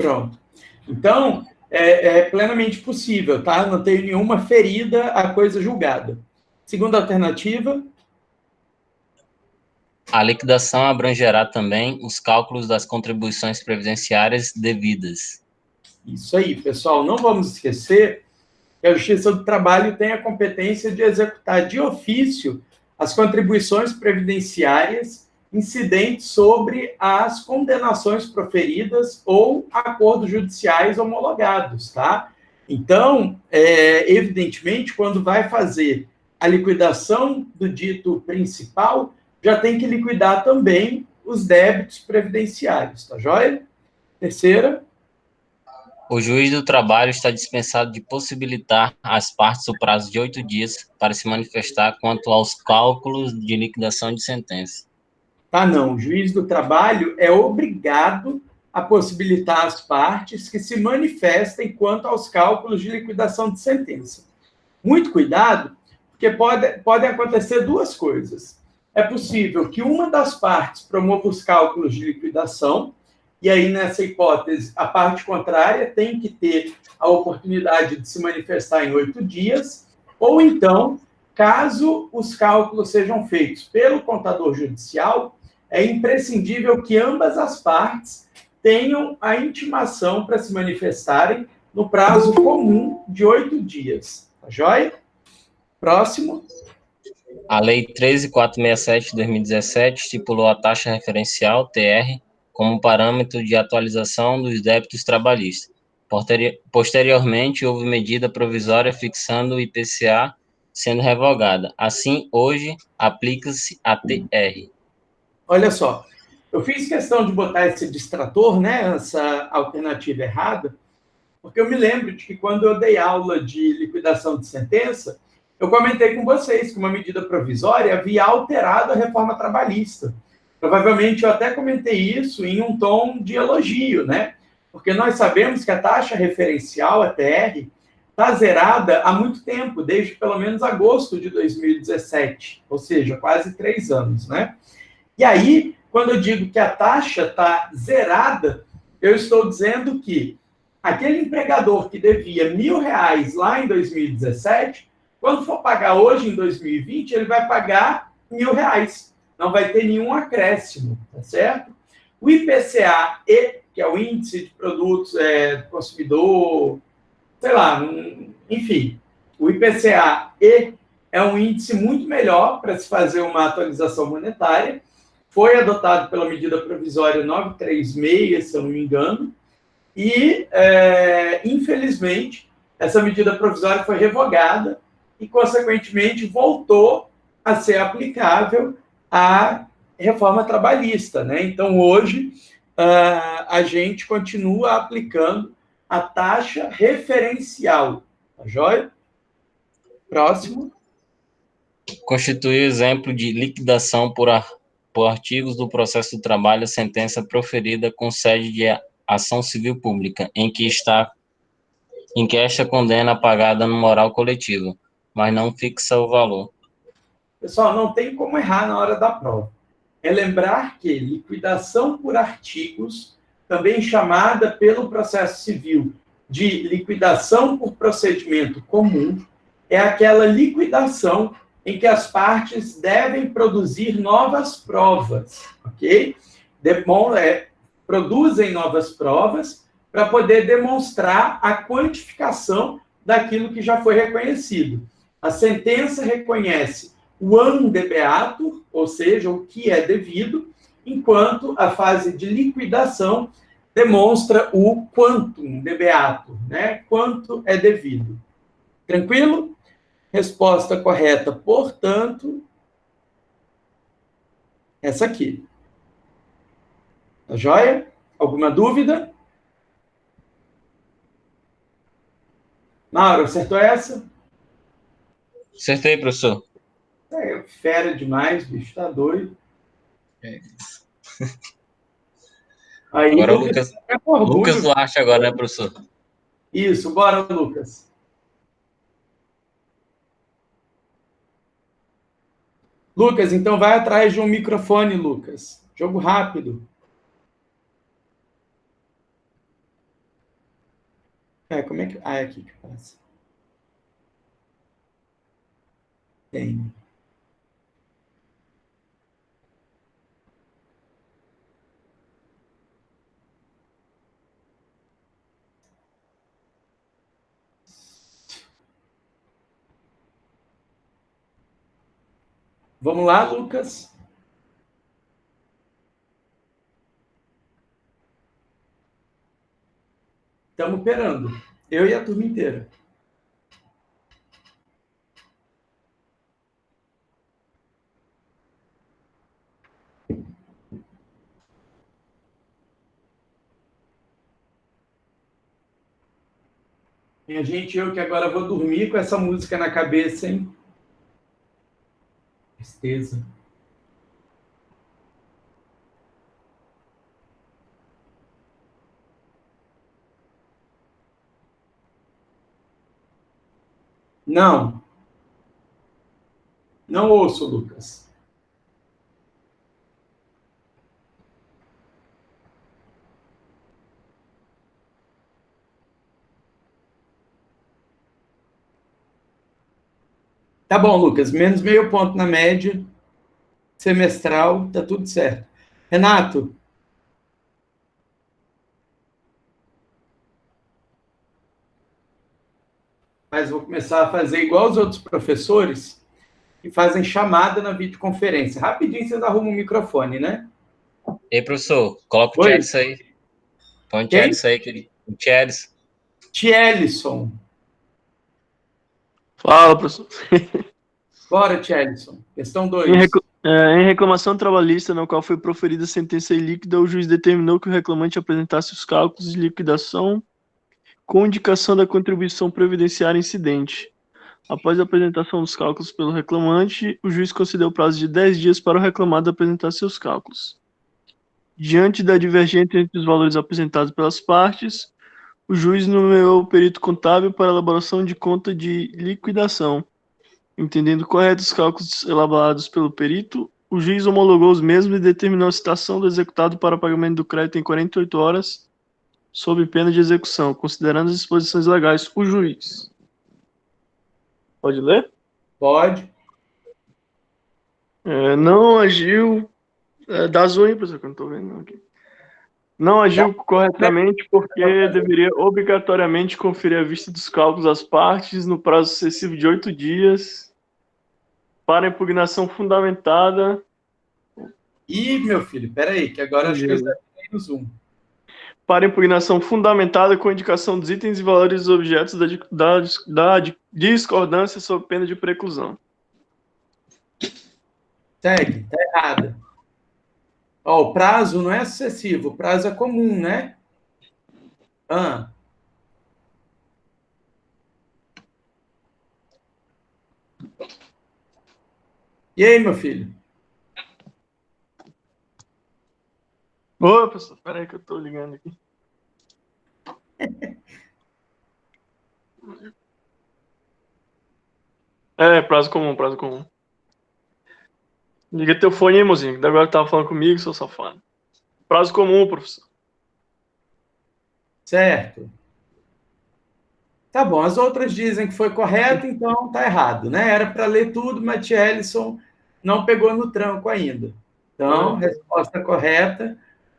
Pronto. Então, é plenamente possível, tá? Não tenho nenhuma ferida à coisa julgada. Segunda alternativa. A liquidação abrangerá também os cálculos das contribuições previdenciárias devidas. Isso aí, pessoal. Não vamos esquecer que a Justiça do Trabalho tem a competência de executar de ofício as contribuições previdenciárias incidentes sobre as condenações proferidas ou acordos judiciais homologados, tá? Então, evidentemente, quando vai fazer a liquidação do dito principal, já tem que liquidar também os débitos previdenciários, tá joia? Terceira. O juiz do trabalho está dispensado de possibilitar às partes o prazo de 8 dias para se manifestar quanto aos cálculos de liquidação de sentença. Tá, não. O juiz do trabalho é obrigado a possibilitar às partes que se manifestem quanto aos cálculos de liquidação de sentença. Muito cuidado, porque podem acontecer duas coisas. É possível que uma das partes promova os cálculos de liquidação, e aí, nessa hipótese, a parte contrária tem que ter a oportunidade de se manifestar em 8 dias, ou então, caso os cálculos sejam feitos pelo contador judicial, é imprescindível que ambas as partes tenham a intimação para se manifestarem no prazo comum de 8 dias. Tá joia? Próximo. A Lei 13.467 de 2017 estipulou a taxa referencial, TR, como parâmetro de atualização dos débitos trabalhistas. Posteriormente, houve medida provisória fixando o IPCA sendo revogada. Assim, hoje, aplica-se a TR. Olha só, eu fiz questão de botar esse distrator, né, essa alternativa errada, porque eu me lembro de que quando eu dei aula de liquidação de sentença, eu comentei com vocês que uma medida provisória havia alterado a reforma trabalhista. Provavelmente eu até comentei isso em um tom de elogio, né? Porque nós sabemos que a taxa referencial, a TR, está zerada há muito tempo, desde pelo menos agosto de 2017, ou seja, quase 3 anos, né? E aí, quando eu digo que a taxa está zerada, eu estou dizendo que aquele empregador que devia R$ 1.000 lá em 2017, quando for pagar hoje, em 2020, ele vai pagar R$ 1.000. Não vai ter nenhum acréscimo, tá certo? O IPCA-E, que é o Índice de Produtos Consumidor, sei lá, enfim, o IPCA-E é um índice muito melhor para se fazer uma atualização monetária. Foi adotado pela medida provisória 936, se eu não me engano, e, infelizmente, essa medida provisória foi revogada e, consequentemente, voltou a ser aplicável à reforma trabalhista, né? Então, hoje, a gente continua aplicando a taxa referencial, tá joia? Próximo. Constitui exemplo de liquidação por artigos do processo do trabalho a sentença proferida com sede de ação civil pública, em que esta condena pagada no moral coletivo, mas não fixa o valor. Pessoal, não tem como errar na hora da prova. É lembrar que liquidação por artigos, também chamada pelo processo civil de liquidação por procedimento comum, é aquela liquidação em que as partes devem produzir novas provas, ok? Produzem novas provas para poder demonstrar a quantificação daquilo que já foi reconhecido. A sentença reconhece o andebeatur, ou seja, o que é devido, enquanto a fase de liquidação demonstra o quantum debeatur, né? Quanto é devido. Tranquilo? Resposta correta, portanto, essa aqui. Tá joia? Alguma dúvida? Mauro, acertou essa? Acertei, professor. Fera demais, bicho, tá doido. Aí, Agora Lucas, o Lucas Duarte agora, né, professor? Isso, bora, Lucas. Lucas, então vai atrás de um microfone, Lucas. Jogo rápido. Como é que... Ah, é aqui que passa. Tem. Vamos lá, Lucas? Estamos operando. Eu e a turma inteira. Minha gente, eu que agora vou dormir com essa música na cabeça, hein? Tristeza. Não. Não ouço, Lucas. Tá bom, Lucas. Menos meio ponto na média semestral, tá tudo certo. Renato. Mas vou começar a fazer igual os outros professores que fazem chamada na videoconferência. Rapidinho vocês arrumam o microfone, né? Ei, professor, coloca o Oi. Tielis aí. Põe o Quem? Tielis aí, o Tielis. Tielison. Fala, professor. Bora, Tielison. Questão 2. Em reclamação trabalhista, na qual foi proferida sentença ilíquida, o juiz determinou que o reclamante apresentasse os cálculos de liquidação com indicação da contribuição previdenciária incidente. Após a apresentação dos cálculos pelo reclamante, o juiz concedeu prazo de 10 dias para o reclamado apresentar seus cálculos. Diante da divergência entre os valores apresentados pelas partes, o juiz nomeou o perito contábil para a elaboração de conta de liquidação. Entendendo corretos os cálculos elaborados pelo perito, o juiz homologou os mesmos e determinou a citação do executado para pagamento do crédito em 48 horas, sob pena de execução, considerando as disposições legais. O juiz. Pode ler? Pode. Não agiu. Dá zoom aí, professor, que eu não estou vendo aqui. Não agiu corretamente porque deveria obrigatoriamente conferir a vista dos cálculos às partes no prazo sucessivo de 8 dias para impugnação fundamentada. Ih, meu filho, peraí, que agora acho que eu exagerei no Zoom. Para impugnação fundamentada com indicação dos itens e valores dos objetos da discordância sob pena de preclusão. Segue, tá errado. Ó, o prazo não é sucessivo, o prazo é comum, né? E aí, meu filho? Ô, professor, peraí que eu tô ligando aqui. Prazo comum, prazo comum. Liga teu fone aí, mozinho, que agora tava falando comigo, seu safado. Prazo comum, professor. Certo. Tá bom, as outras dizem que foi correto, então tá errado, né? Era para ler tudo, mas Ellison não pegou no tranco ainda. Então, a resposta correta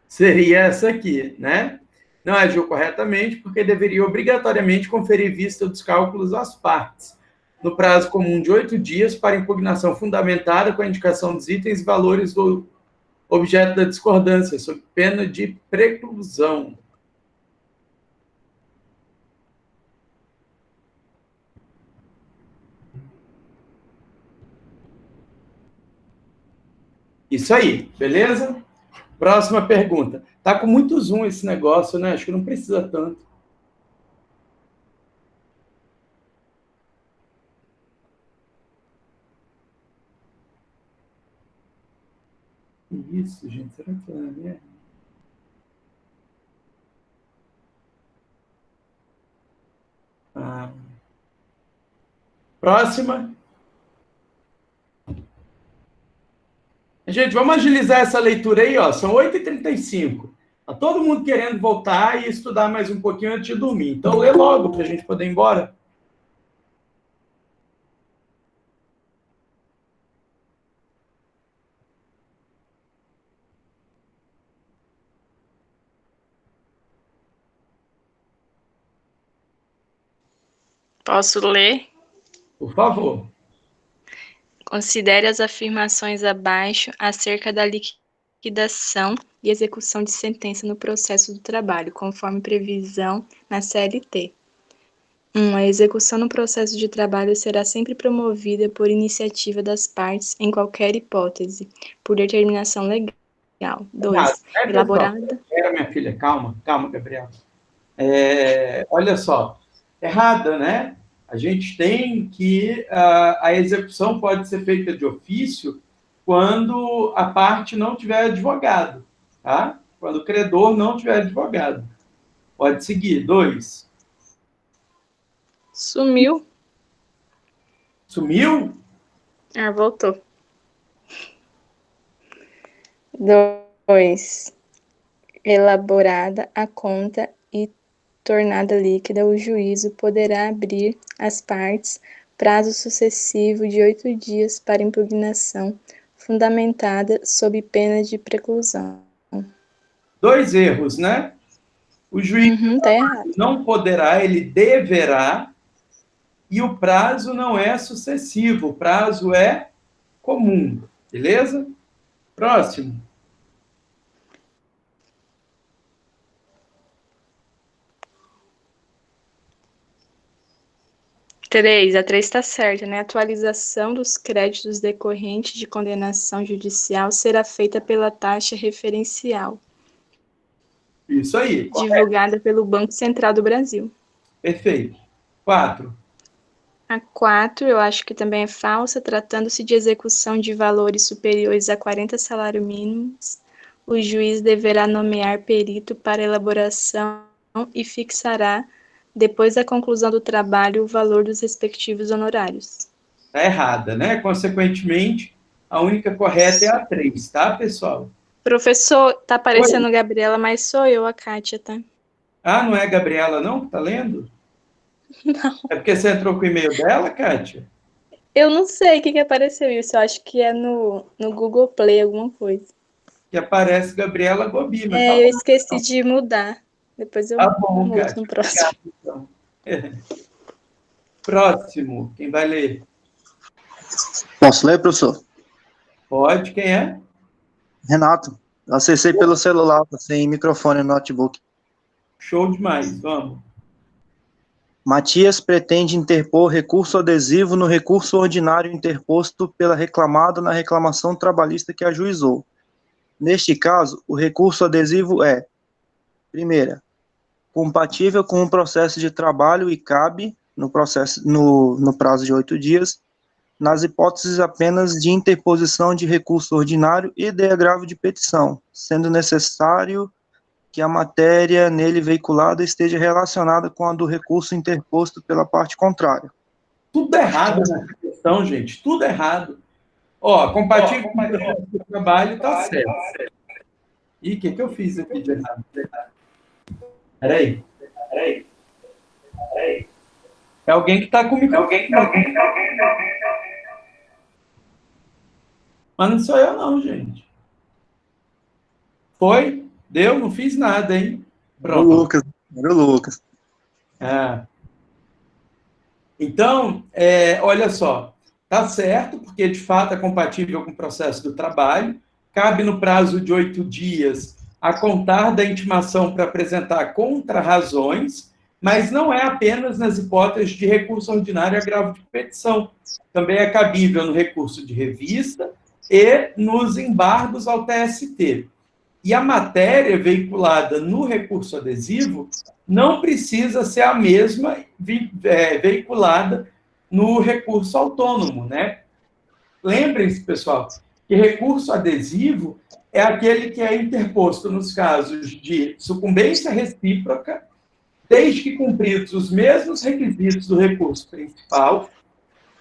seria essa aqui, né? Não agiu corretamente porque deveria obrigatoriamente conferir vista dos cálculos às partes, no prazo comum de 8 dias para impugnação fundamentada com a indicação dos itens e valores do objeto da discordância, sob pena de preclusão. Isso aí, beleza? Próxima pergunta. Tá com muito zoom esse negócio, né? Acho que não precisa tanto. Isso, gente. Será que é mesmo? Próxima. Gente, vamos agilizar essa leitura aí, ó. São 8h35. Está todo mundo querendo voltar e estudar mais um pouquinho antes de dormir. Então, lê logo para a gente poder ir embora. Posso ler? Por favor. Considere as afirmações abaixo acerca da liquidação e execução de sentença no processo do trabalho, conforme previsão na CLT. 1. A execução no processo de trabalho será sempre promovida por iniciativa das partes, em qualquer hipótese, por determinação legal. 2. Elaborada... Minha filha, calma, Gabriela. Olha só, errada, né? A gente tem que a execução pode ser feita de ofício quando a parte não tiver advogado, tá? Quando o credor não tiver advogado. Pode seguir. 2. Sumiu. Sumiu? Voltou. 2. Elaborada a conta e tornada líquida, o juízo poderá abrir às partes prazo sucessivo de 8 dias para impugnação, fundamentada sob pena de preclusão. 2 erros, né? O juiz tá errado. não poderá, ele deverá, e o prazo não é sucessivo, o prazo é comum, beleza? Próximo. 3. A 3 está certa, né? A atualização dos créditos decorrentes de condenação judicial será feita pela taxa referencial. Isso aí. Divulgada pelo Banco Central do Brasil. Perfeito. 4. A 4, eu acho que também é falsa, tratando-se de execução de valores superiores a 40 salários mínimos, o juiz deverá nomear perito para elaboração e fixará, depois da conclusão do trabalho, o valor dos respectivos honorários. Está errada, né? Consequentemente, a única correta é a 3, tá, pessoal? Professor, tá aparecendo Gabriela, mas sou eu, a Kátia, tá? Ah, não é a Gabriela, não, que tá lendo? Não. É porque você entrou com o e-mail dela, Kátia? Eu não sei o que apareceu isso, eu acho que é no Google Play, alguma coisa. Que aparece Gabriela Gobi. Mas eu esqueci de mudar. Depois eu mudo Kátia. no próximo. Obrigado, então. Próximo, quem vai ler? Posso ler, professor? Pode, quem é? Renato. Acessei pelo celular, sem microfone no notebook. Show demais, vamos. Matias pretende interpor recurso adesivo no recurso ordinário interposto pela reclamada na reclamação trabalhista que ajuizou. Neste caso, o recurso adesivo é: primeira, compatível com o processo de trabalho e cabe, no prazo de 8 dias, nas hipóteses apenas de interposição de recurso ordinário e de agravo de petição, sendo necessário que a matéria nele veiculada esteja relacionada com a do recurso interposto pela parte contrária. Tudo errado nessa questão, gente, tudo errado. Compatível com o processo de trabalho, tá certo. Ih, o que eu fiz aqui de errado? Peraí. É alguém que está comigo. Mas não sou eu, não, gente. Foi? Deu? Não fiz nada, hein? Pronto. Era o Lucas. Então, olha só. Tá certo, porque de fato é compatível com o processo do trabalho. Cabe no prazo de 8 dias a contar da intimação para apresentar contra-razões, mas não é apenas nas hipóteses de recurso ordinário e agravo de petição. Também é cabível no recurso de revista e nos embargos ao TST. E a matéria veiculada no recurso adesivo não precisa ser a mesma veiculada no recurso autônomo, né? Lembrem-se, pessoal, que recurso adesivo é aquele que é interposto nos casos de sucumbência recíproca, desde que cumpridos os mesmos requisitos do recurso principal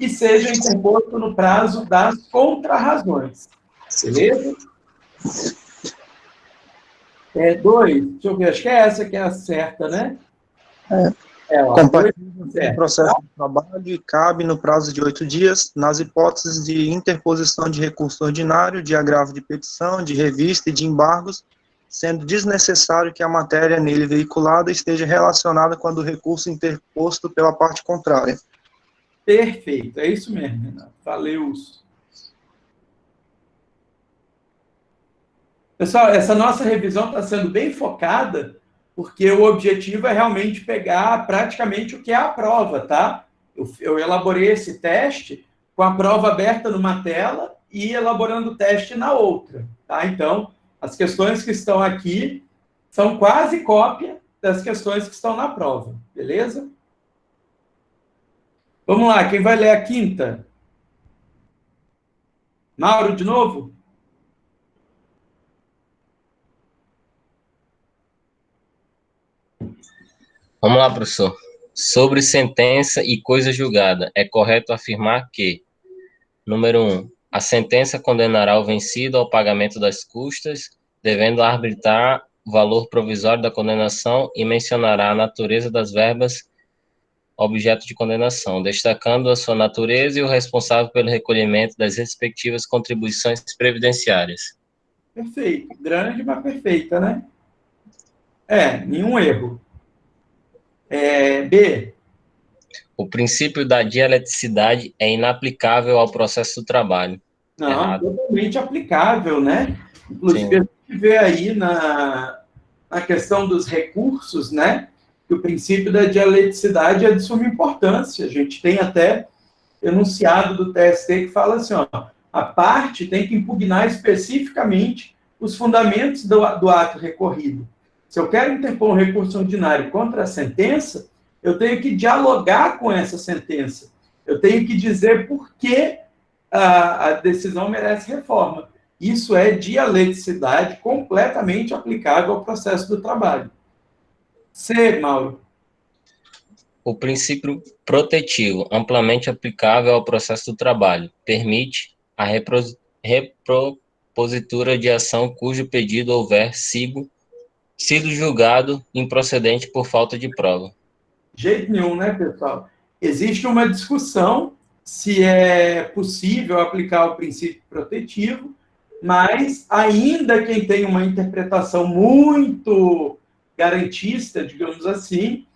e seja interposto no prazo das contrarrazões. Beleza? 2, deixa eu ver, acho que é essa que é a certa, né? Ó, Compartilhamento do processo de trabalho cabe no prazo de 8 dias, nas hipóteses de interposição de recurso ordinário, de agravo de petição, de revista e de embargos, sendo desnecessário que a matéria nele veiculada esteja relacionada com a do recurso interposto pela parte contrária. Perfeito, é isso mesmo, Renato. Valeu. Pessoal, essa nossa revisão está sendo bem focada, porque o objetivo é realmente pegar praticamente o que é a prova, tá? Eu elaborei esse teste com a prova aberta numa tela e elaborando o teste na outra, tá? Então, as questões que estão aqui são quase cópia das questões que estão na prova, beleza? Vamos lá, quem vai ler a quinta? Mauro, de novo? Vamos lá, professor. Sobre sentença e coisa julgada, é correto afirmar que, número 1, a sentença condenará o vencido ao pagamento das custas, devendo arbitrar o valor provisório da condenação e mencionará a natureza das verbas objeto de condenação, destacando a sua natureza e o responsável pelo recolhimento das respectivas contribuições previdenciárias. Perfeito. Grande, mas perfeita, né? Nenhum erro. B. O princípio da dialeticidade é inaplicável ao processo do trabalho. Não, Errado. totalmente aplicável, né? Inclusive, a gente vê aí na questão dos recursos, né? Que o princípio da dialeticidade é de suma importância. A gente tem até enunciado do TST que fala assim, ó, a parte tem que impugnar especificamente os fundamentos do ato recorrido. Se eu quero interpor um recurso ordinário contra a sentença, eu tenho que dialogar com essa sentença. Eu tenho que dizer por que a decisão merece reforma. Isso é dialeticidade completamente aplicável ao processo do trabalho. C, Mauro. O princípio protetivo, amplamente aplicável ao processo do trabalho, permite a repropositura de ação cujo pedido houver sido julgado improcedente por falta de prova. De jeito nenhum, né, pessoal? Existe uma discussão se é possível aplicar o princípio protetivo, mas ainda quem tem uma interpretação muito garantista, digamos assim,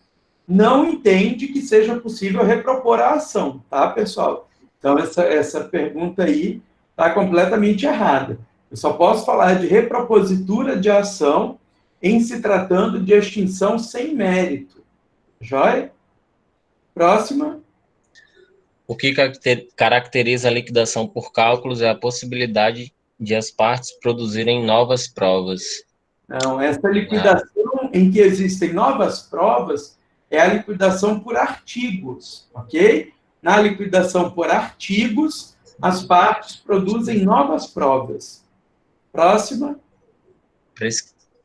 não entende que seja possível repropor a ação, tá, pessoal? Então, essa pergunta aí está completamente errada. Eu só posso falar de repropositura de ação em se tratando de extinção sem mérito. Joia? Próxima. O que caracteriza a liquidação por cálculos é a possibilidade de as partes produzirem novas provas. Não, essa liquidação em que existem novas provas é a liquidação por artigos, ok? Na liquidação por artigos, as partes produzem novas provas. Próxima.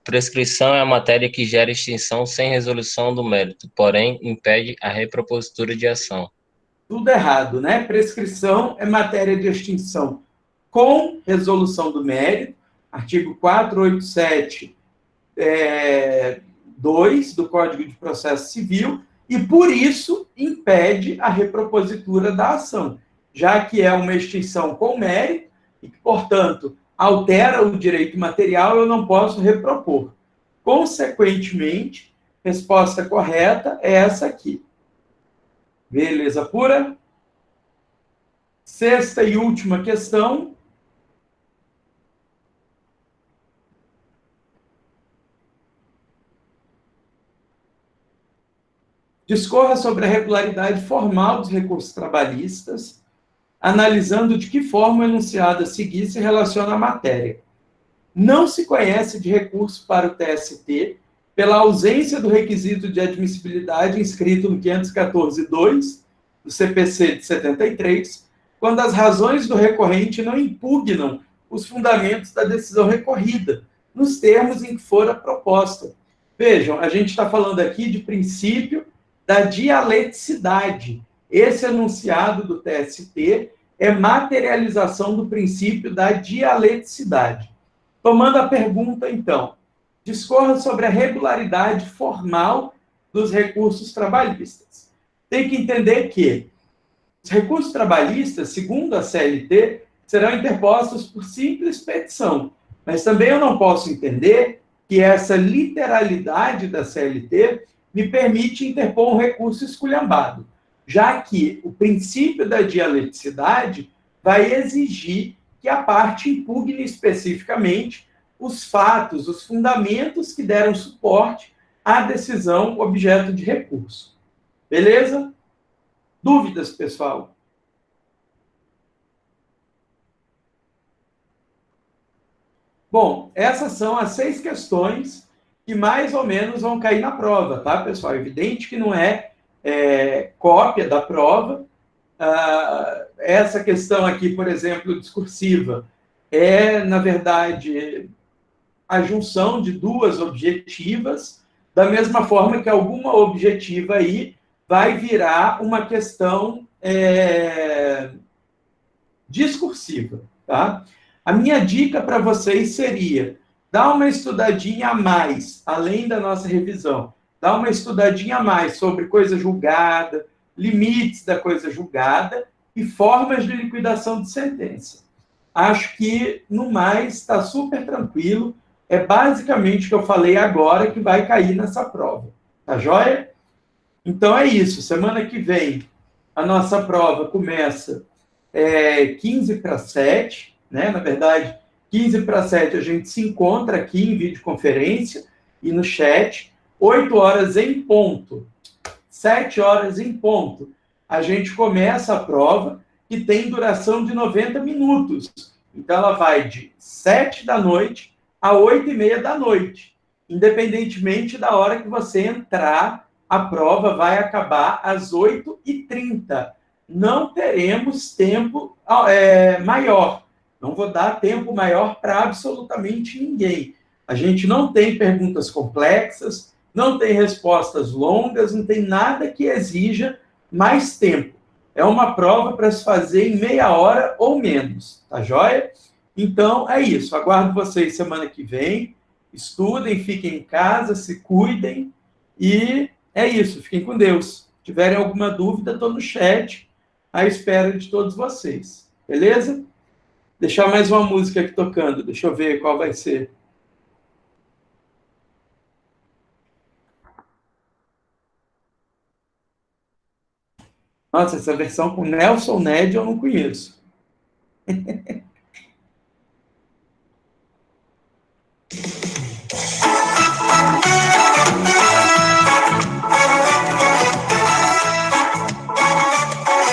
Prescrição é a matéria que gera extinção sem resolução do mérito, porém impede a repropositura de ação. Tudo errado, né? Prescrição é matéria de extinção com resolução do mérito, artigo 487, 2 do Código de Processo Civil, e por isso impede a repropositura da ação, já que é uma extinção com mérito e que, portanto, altera o direito material, eu não posso repropor. Consequentemente, resposta correta é essa aqui. Beleza pura? Sexta e última questão. Discorra sobre a regularidade formal dos recursos trabalhistas, analisando de que forma o enunciado a seguir se relaciona à matéria. Não se conhece de recurso para o TST pela ausência do requisito de admissibilidade inscrito no 514.2 do CPC de 73, quando as razões do recorrente não impugnam os fundamentos da decisão recorrida, nos termos em que fora proposta. Vejam, a gente está falando aqui de princípio da dialeticidade. Esse enunciado do TST é materialização do princípio da dialeticidade. Tomando a pergunta, então, discorra sobre a regularidade formal dos recursos trabalhistas. Tem que entender que os recursos trabalhistas, segundo a CLT, serão interpostos por simples petição, mas também eu não posso entender que essa literalidade da CLT me permite interpor um recurso esculhambado, já que o princípio da dialeticidade vai exigir que a parte impugne especificamente os fatos, os fundamentos que deram suporte à decisão objeto de recurso. Beleza? Dúvidas, pessoal? Bom, essas são as 6 questões que mais ou menos vão cair na prova, tá, pessoal? Evidente que não é cópia da prova. Essa questão aqui, por exemplo, discursiva, na verdade, a junção de 2 objetivas, da mesma forma que alguma objetiva aí vai virar uma questão discursiva, tá? A minha dica para vocês seria dar uma estudadinha a mais, além da nossa revisão, dar uma estudadinha a mais sobre coisa julgada, limites da coisa julgada e formas de liquidação de sentença. Acho que, no mais, está super tranquilo. É basicamente o que eu falei agora que vai cair nessa prova. Tá joia? Então é isso. Semana que vem, a nossa prova começa 15 para 7, né? Na verdade, 15 para 7 a gente se encontra aqui em videoconferência e no chat. 8 horas em ponto, 7 horas em ponto, a gente começa a prova, que tem duração de 90 minutos. Então, ela vai de 7 da noite a 8h30 da noite. Independentemente da hora que você entrar, a prova vai acabar às 8h30. Não teremos tempo maior. Não vou dar tempo maior para absolutamente ninguém. A gente não tem perguntas complexas, não tem respostas longas, não tem nada que exija mais tempo. É uma prova para se fazer em meia hora ou menos, tá joia? Então, é isso. Aguardo vocês semana que vem. Estudem, fiquem em casa, se cuidem. E é isso. Fiquem com Deus. Se tiverem alguma dúvida, estou no chat, à espera de todos vocês. Beleza? Deixar mais uma música aqui tocando. Deixa eu ver qual vai ser. Nossa, essa versão com Nelson Ned eu não conheço.